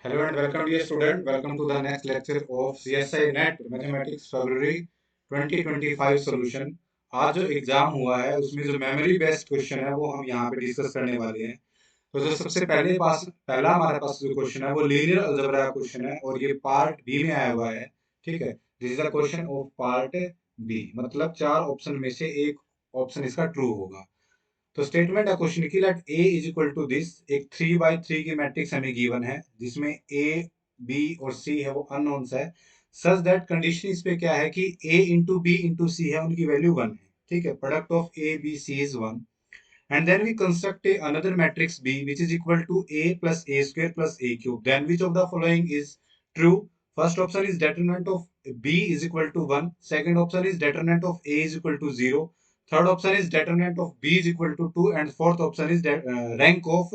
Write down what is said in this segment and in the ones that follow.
Hello and welcome dear student. Welcome to the next lecture of CSI NET Mathematics February 2025 solution. आज जो exam हुआ है उसमें जो मेमोरी बेस्ड क्वेश्चन है वो हम यहाँ पे डिस्कस करने वाले हैं। तो जो सबसे पहला हमारे पास जो क्वेश्चन है वो लीनियर अलजेब्रा क्वेश्चन है और ये पार्ट बी में आया हुआ है। ठीक है, this is the question of part B, मतलब चार ऑप्शन में से एक ऑप्शन इसका ट्रू होगा। तो स्टेटमेंट है क्वेश्चन की, let A is equal to this, एक 3 by 3 की मैट्रिक्स हमें गिवन है जिसमें ए बी और सी है वो अननोन्स है। सच दैट कंडीशन इस पे क्या है कि A into B into C है, उनकी वैल्यू 1 है। ठीक है, product of A B C is 1 and then we construct another matrix B which is equal to A plus A square plus A cube. Then which of the following is true? First option is determinant of B is equal to 1. Second option is determinant of A is equal to 0. Third option is determinant of B is equal to 2. And fourth option is rank of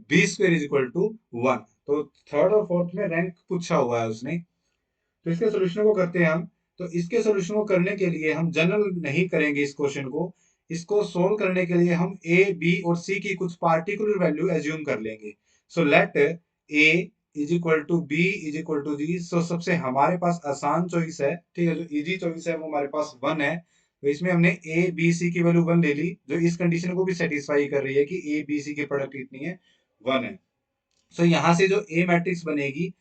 B square is equal to 1. तो third और fourth में rank पूछा हुआ है उसने। तो इसके solution को करते हैं हम। तो इसके सोल्यूशन को करने के लिए हम जनरल नहीं करेंगे इस क्वेश्चन को। इसको सोल्व करने के लिए हम ए बी और सी की कुछ पार्टिकुलर वैल्यू एज्यूम कर लेंगे। So let A is equal to B is equal to G. So सबसे हमारे पास आसान चॉइस है, ठीक है, जो इजी चॉइस है वो हमारे पास 1 है। तो इसमें हमने ए बी सी की वैल्यू 1 ले ली, जो इस कंडीशन को भी सेटिस्फाई कर रही है कि ए बी सी की प्रोडक्ट कितनी है, 1 है। सो यहाँ से जो ए मैट्रिक्स बनेगी,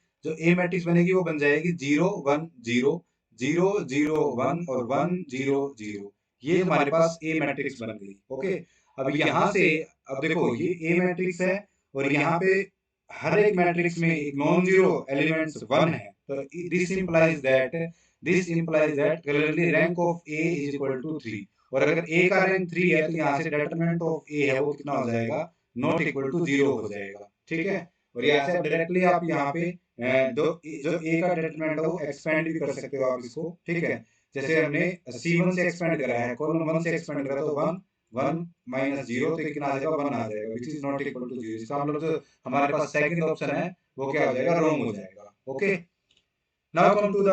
वो बन जाएगी 0 1 0 0 0 1 और 1 0 0। ये हमारे पास ए मैट्रिक्स बन गई। ओके, अब यहाँ से, अब देखो ये ए मैट्रिक्स है और यहाँ पे हर एक मैट्रिक्स में एक नॉन जीरो एलिमेंट्स 1 है। तो this implies that clearly rank of A is equal to 3। और अगर ए का रैंक 3 है तो यहाँ से डिटरमिनेंट ऑफ ए है वो कितना हो जाएगा, नॉट इक्वल टू 0 हो जाएगा। ठीक है, और यहाँ से डायरेक्टली आप यहाँ पे जो जो ए का डिटरमिनेंट है वो एक्सपेंड भी कर सकते हो आप इसको। ठीक है, जैसे हमने C1 से एक्सपेंड करा है, कॉलम 1 से एक्सपेंड करा तो 1 1 माइनस 0 तो कितना आ जाएगा, 1 आ जाएगा, which is not equal to 0। इसका मतलब जो हमारे पास सेकंड ऑप्शन है वो क्या हो जाएगा, रॉन्ग हो जाएगा। Okay, now come to the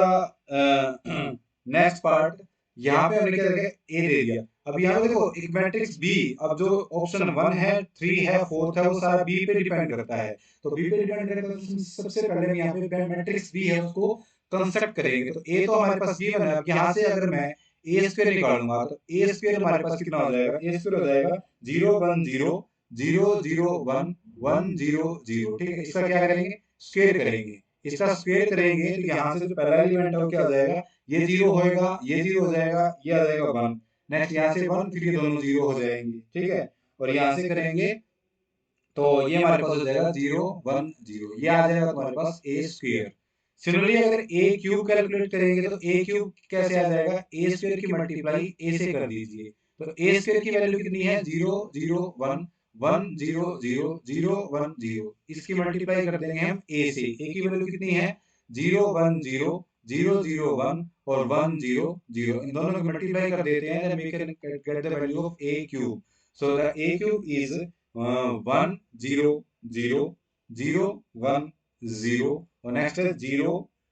next part. यहाँ पे हमने क्या देखा, ए दे दिया। अब यहाँ पे देखो एक मैट्रिक्स बी, अब जो ऑप्शन 1 है 3 है 4 है वो सारा बी पे डिपेंड करता है। तो बी पे डिपेंड करता है तो सबसे पहले हम यहाँ पे मैट्रिक्स बी है उसको कंस्ट्रक्ट करेंगे। तो ए तो हमारे पास गिवन है। अब यहाँ से अगर मैं ए स्क्वायर निकालूंगा तो ए स्क्वायर हमारे पास कितना हो जाएगा, ए स्क्वायर हो जाएगा 0 1 0 0 0 1 1 0 0। ठीक है, इसका क्या करेंगे, स्क्वायर करेंगे। इसका स्क्वायर करेंगे तो यहाँ से जो पहला एलिमेंट है वो क्या हो जाएगा, ये 0 होएगा, ये 0 हो जाएगा, ये आ जाएगा 1। नेक्स्ट यहाँ से 1, फिर ये दोनों 0 हो जाएंगे। ठीक है, और यहाँ से करेंगे तो ये हमारे पास हो जाएगा 0 1 0, ये आ जाएगा तुम्हारे पास ए स्क्वायर। सिमिलरली अगर ए क्यूब कैलकुलेट करेंगे तो ए क्यूब कैसे आ जाएगा, ए स्क्वायर की मल्टीप्लाई ए से कर दीजिए। तो ए स्क्वायर की वैल्यू कितनी है, 0 0 1 1 0 0 0 1 0। इसकी मल्टीप्लाई कर देंगे हम ए से, ए की वैल्यू कितनी है 0 1 0 0 0 1 और 1 0 0। इन दोनों की मल्टीप्लाई कर देते हैं, then we can get the value of a cube. So the a cube is 1 0 0 0 1 0 और नेक्स्ट है 0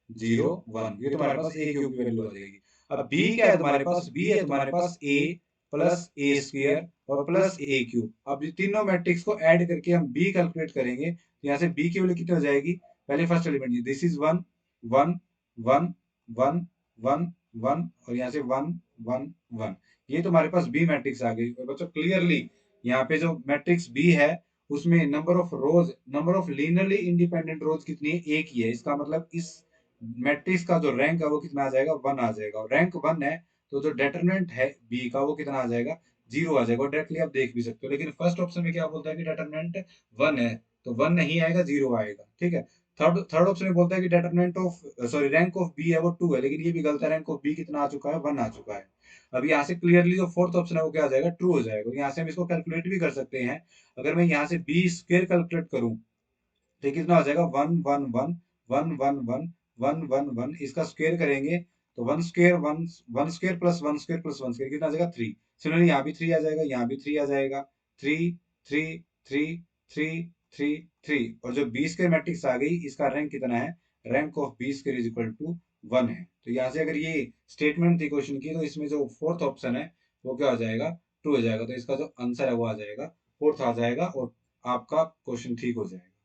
0 1। ये तुम्हारे पास ए क्यूब की वैल्यू आ जाएगी। अब बी क्या है तुम्हारे पास, बी है तुम्हारे पास ए प्लस ए स्क्वायर और प्लस ए क्यूब। अब ये तीनों मैट्रिक्स को ऐड करके हम बी कैलकुलेट करेंगे तो यहाँ से बी की वैल्यू कितनी हो जाएगी, पहले फर्स्ट एलिमेंट दिस इज 1 1 1 1 1 1 और यहाँ से 1 1 1। ये तुम्हारे पास बी मैट्रिक्स आ गई। और बच्चों क्लियरली यहाँ पे जो मैट्रिक्स बी है उसमें नंबर ऑफ लीनियरली इंडिपेंडेंट रोज कितनी है, एक ही है। इसका मतलब इस मैट्रिक्स का जो रैंक है वो कितना आ जाएगा, 1 आ जाएगा। और रैंक 1 है तो जो डिटरमिनेंट है बी का वो कितना आ जाएगा, 0 आ जाएगा। डायरेक्टली आप देख भी सकते हो, लेकिन फर्स्ट ऑप्शन में क्या बोलता है कि डिटरमिनेंट 1 है तो 1 नहीं आएगा, 0 आएगा। ठीक है, थर्ड ऑप्शन में बोलता है कि determinant of sorry rank of B है वो 2 है, लेकिन ये भी गलत है, रैंक ऑफ बी कितना आ चुका है, 1 आ चुका है। अब यहाँ से क्लियरली जो फोर्थ ऑप्शन है वो क्या आ जाएगा, ट्रू हो जाएगा। यहाँ से हम इसको कैलकुलेट भी कर सकते हैं। अगर मैं यहाँ से बी स्क्वायर कैलकुलेट करूं तो कितना हो जाएगा, 1 1 1 1 1 1 1 1 1। इसका स्क्वायर करेंगे तो 1 square 1 1 square plus 1 square plus 1 square कितना आ जाएगा, 3। सिमिलरली यहाँ भी 3 आ जाएगा, यहाँ भी 3 आ जाएगा, 3 3 3 3 3 3। और जो बी स्क्वायर मैट्रिक्स आ गई इसका रैंक कितना है, rank of B square is equal to 1 है। तो यहाँ से अगर ये स्टेटमेंट थी क्वेश्चन की तो इसमें जो फोर्थ ऑप्शन है वो क्या हो जाएगा, ट्रू हो जाएगा। तो इसका जो आंसर है वो आ जाएगा, फोर्थ आ जाएगा और आपका क्वेश्चन ठीक हो जाएगा।